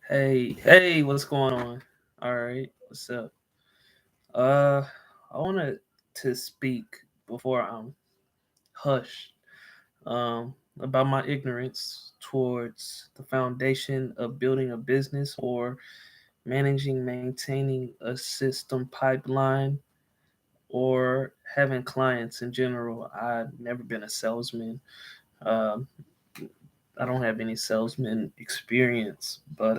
Hey, what's going on? All right, what's up? Uh, I wanted to speak before I'm hushed about my ignorance towards the foundation of building a business or maintaining a system pipeline or having clients in general. I've never been a salesman. Um, I don't have any salesman experience, but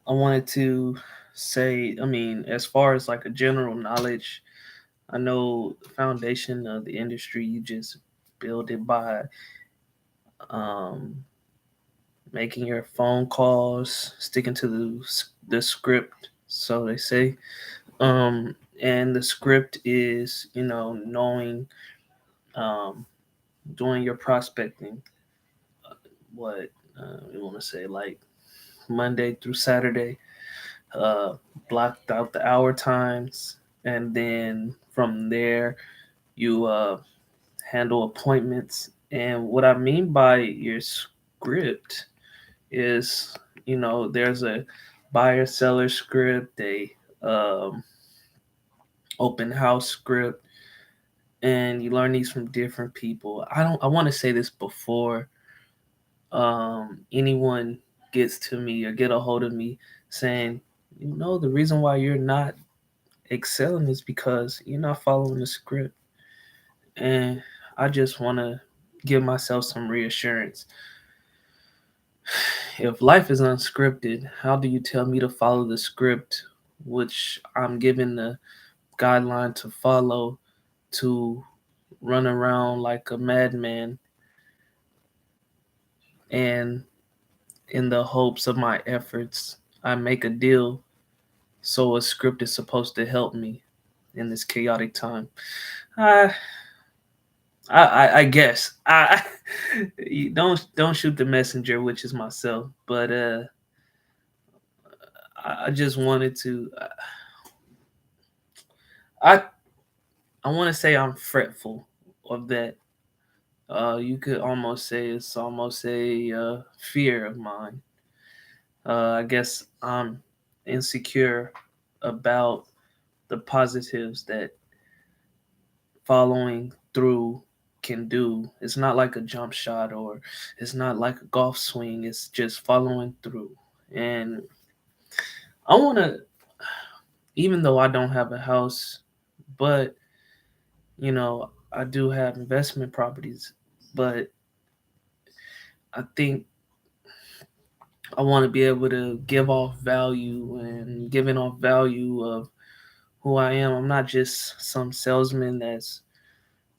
I wanted to say, as far as like a general knowledge, I know the foundation of the industry, you just build it by um, making your phone calls, sticking to the script, so they say. And the script is, knowing, um, doing your prospecting, what you want to say, like Monday through Saturday, uh, blocked out the hour times, and then from there you handle appointments. And what I mean by your script is, there's a buyer seller script, a open house script, and you learn these from different people. I want to say this before anyone gets to me or get a hold of me saying, the reason why you're not excelling is because you're not following the script. And I just want to give myself some reassurance. If life is unscripted, how do you tell me to follow the script, which I'm given the guideline to follow, to run around like a madman and in the hopes of my efforts, I make a deal so a script is supposed to help me in this chaotic time? I I guess you don't shoot the messenger, which is myself. But I just wanted to. I I want to say I'm fretful of that. You could almost say it's almost a fear of mine. I guess I'm insecure about the positives that following through can do. It's not like a jump shot or it's not like a golf swing. It's just following through. And I want to, even though I don't have a house, but I do have investment properties. But I think I want to be able to give off value and giving off value of who I am. I'm not just some salesman that's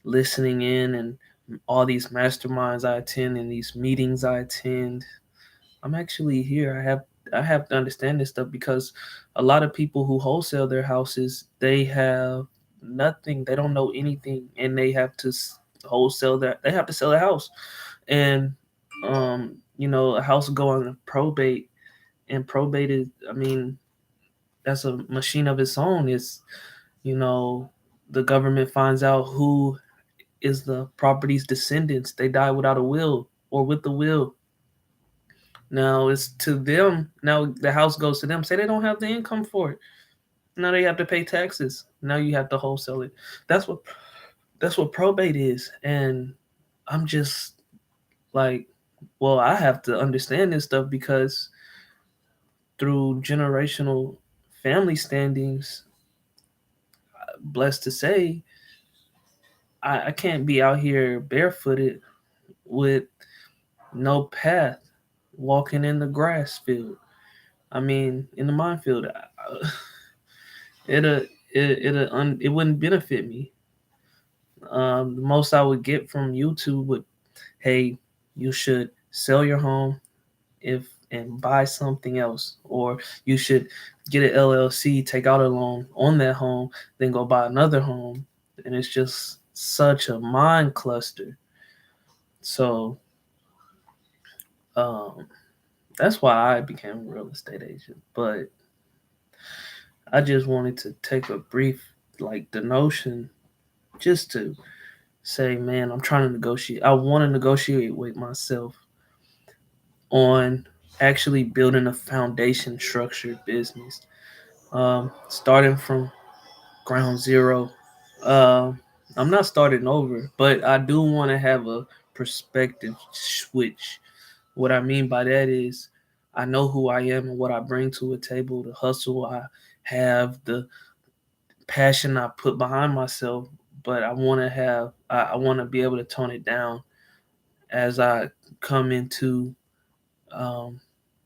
listening in and all these masterminds I attend and these meetings I attend. I'm actually here. I have to understand this stuff because a lot of people who wholesale their houses, they have nothing. They don't know anything, and they have to wholesale that. They have to sell a house, and a house go on probate, and probate is, that's a machine of its own. It's you know, the government finds out who is the property's descendants. They die without a will or with the will. Now it's to them. Now the house goes to them. Say they don't have the income for it. Now they have to pay taxes. Now you have to wholesale it. That's what that's what probate is. And I'm just like, well, I have to understand this stuff because through generational family standings, blessed to say, I can't be out here barefooted with no path, walking in the grass field. In the minefield. It'll it wouldn't benefit me. The most I would get from YouTube would, hey, you should sell your home if and buy something else, or you should get an LLC, take out a loan on that home, then go buy another home, and it's just such a mind cluster. So um, that's why I became a real estate agent. But I just wanted to take a brief, like the notion, just to say, man, I'm trying to negotiate. I want to negotiate with myself on actually building a foundation structured business, starting from ground zero. Um, I'm not starting over, but I do want to have a perspective switch. What I mean by that is, I know who I am and what I bring to a table, the hustle I have, the passion I put behind myself. But I want to be able to tone it down as I come into um,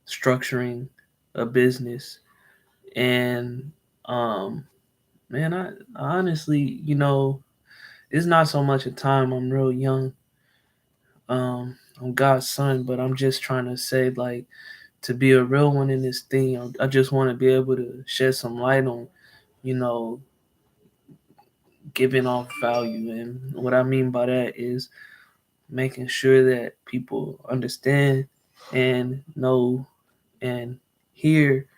structuring a business. And um, man, I honestly, it's not so much a time. I'm real young. I'm God's son, but I'm just trying to say, like, to be a real one in this thing. I just want to be able to shed some light on, you know, giving off value. And what I mean by that is making sure that people understand and know and hear,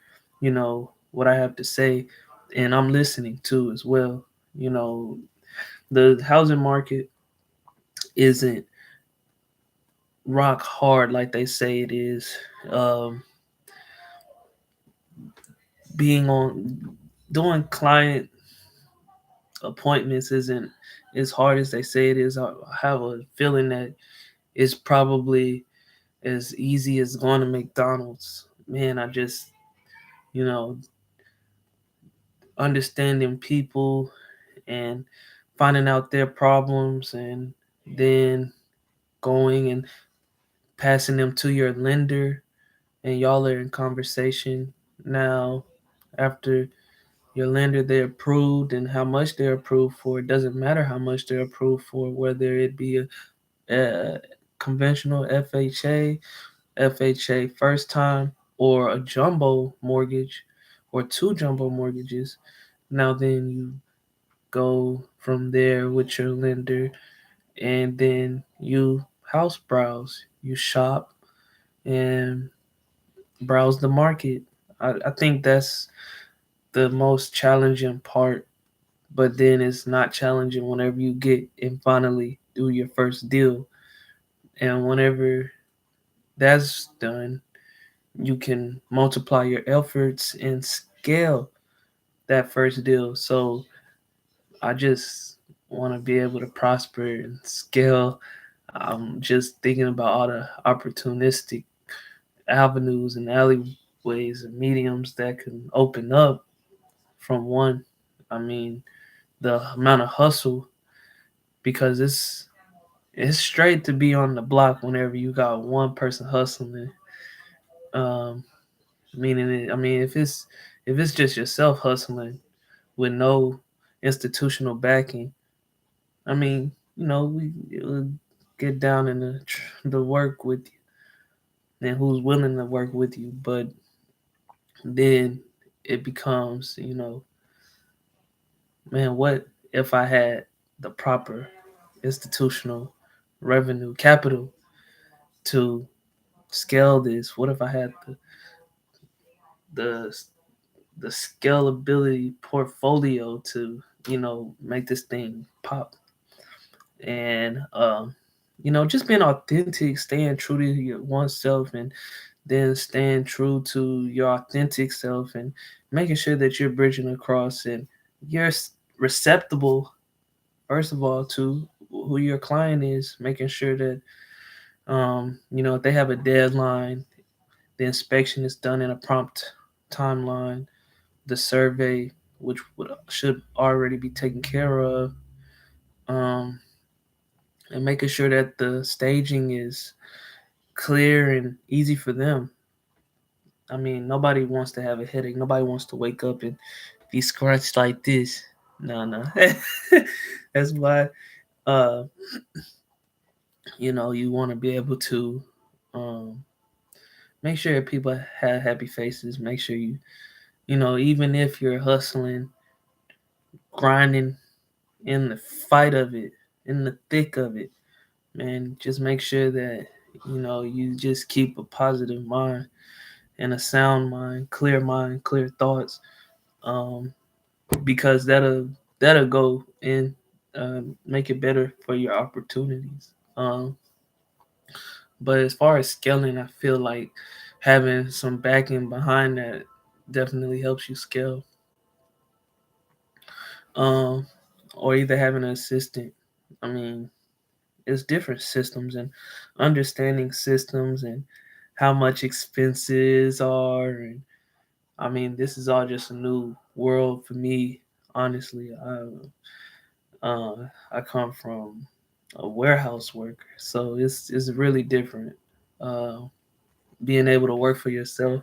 what I have to say. And I'm listening too as well. You know, the housing market isn't rock hard like they say it is. Um, being on doing client appointments isn't as hard as they say it is. I have a feeling that it's probably as easy as going to McDonald's. Man, I just, you know, understanding people and finding out their problems and then going and passing them to your lender, and y'all are in conversation now. After your lender, they're approved, and how much they're approved for, it doesn't matter how much they're approved for, whether it be a conventional FHA first time, or a jumbo mortgage, or two jumbo mortgages. Now then you go from there with your lender, and then you house browse, you shop and browse the market. I think that's the most challenging part, but then it's not challenging whenever you get and finally do your first deal. And whenever that's done, you can multiply your efforts and scale that first deal. So I just want to be able to prosper and scale. I'm just thinking about all the opportunistic avenues and alleyways and mediums that can open up from one. I mean, the amount of hustle, because it's straight to be on the block whenever you got one person hustling. Um, meaning it, I mean, if it's just yourself hustling with no institutional backing, I mean, we will get down in the work with you and who's willing to work with you. But then it becomes, man, what if I had the proper institutional revenue capital to scale this? What if I had the the scalability portfolio to make this thing pop? And just being authentic, staying true to your oneself, and then staying true to your authentic self, and making sure that you're bridging across and you're receptible, first of all, to who your client is, making sure that if they have a deadline, the inspection is done in a prompt timeline, the survey, which should already be taken care of, um, and making sure that the staging is clear and easy for them. I mean, nobody wants to have a headache. Nobody wants to wake up and be scrunched like this. No, no. That's why, uh, you want to be able to um, make sure people have happy faces. Make sure even if you're hustling, grinding, in the fight of it, in the thick of it, man, just make sure that you just keep a positive mind and a sound mind, clear thoughts, um, because that'll go and make it better for your opportunities. But as far as scaling, I feel like having some backing behind that definitely helps you scale. Um, or either having an assistant. I mean, it's different systems and understanding systems and how much expenses are. And I mean, this is all just a new world for me. Honestly, I come from a warehouse worker, so it's really different. Uh, Being able to work for yourself.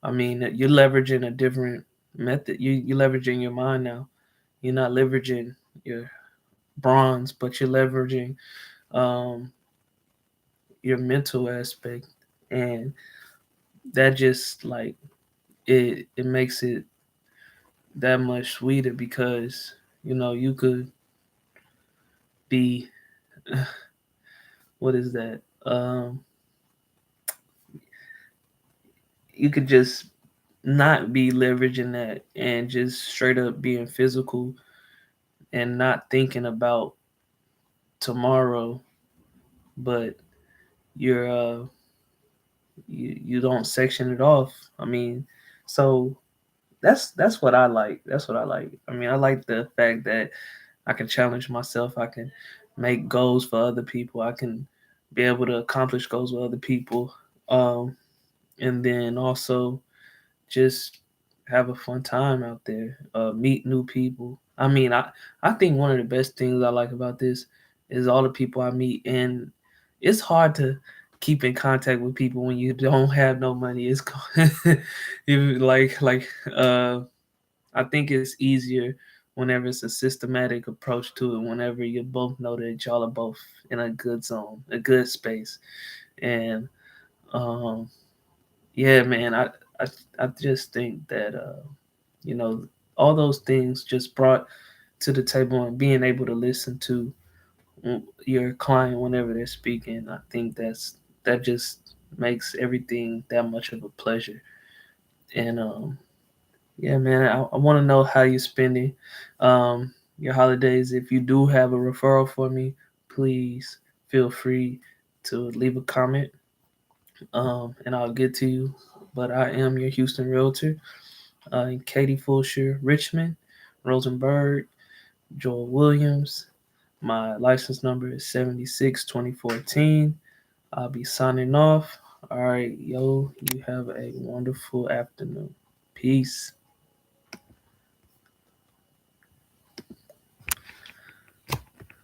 I mean, you're leveraging a different method. You're leveraging your mind now. You're not leveraging your bronze, but you're leveraging um, your mental aspect, and that just like it makes it that much sweeter because you could be what is that? You could just not be leveraging that and just straight up being physical and not thinking about tomorrow, but you're you don't section it off. I mean, so that's what I like. That's what I like. I mean, I like the fact that I can challenge myself. I can make goals for other people. I can be able to accomplish goals with other people. Um, and then also just have a fun time out there, meet new people. I mean, I think one of the best things I like about this is all the people I meet, and it's hard to keep in contact with people when you don't have no money. It's like I think it's easier whenever it's a systematic approach to it. Whenever you both know that y'all are both in a good zone, a good space, and um, yeah, man, I I just think that you know all those things just brought to the table and being able to listen to your client whenever they're speaking. I think that just makes everything that much of a pleasure. And yeah, man, I want to know how you're spending your holidays. If you do have a referral for me, please feel free to leave a comment, and I'll get to you. But I am your Houston realtor, Katie Fulsher, Richmond, Rosenberg, Joel Williams. My license number is 762014. I'll be signing off. All right, yo, you have a wonderful afternoon. Peace.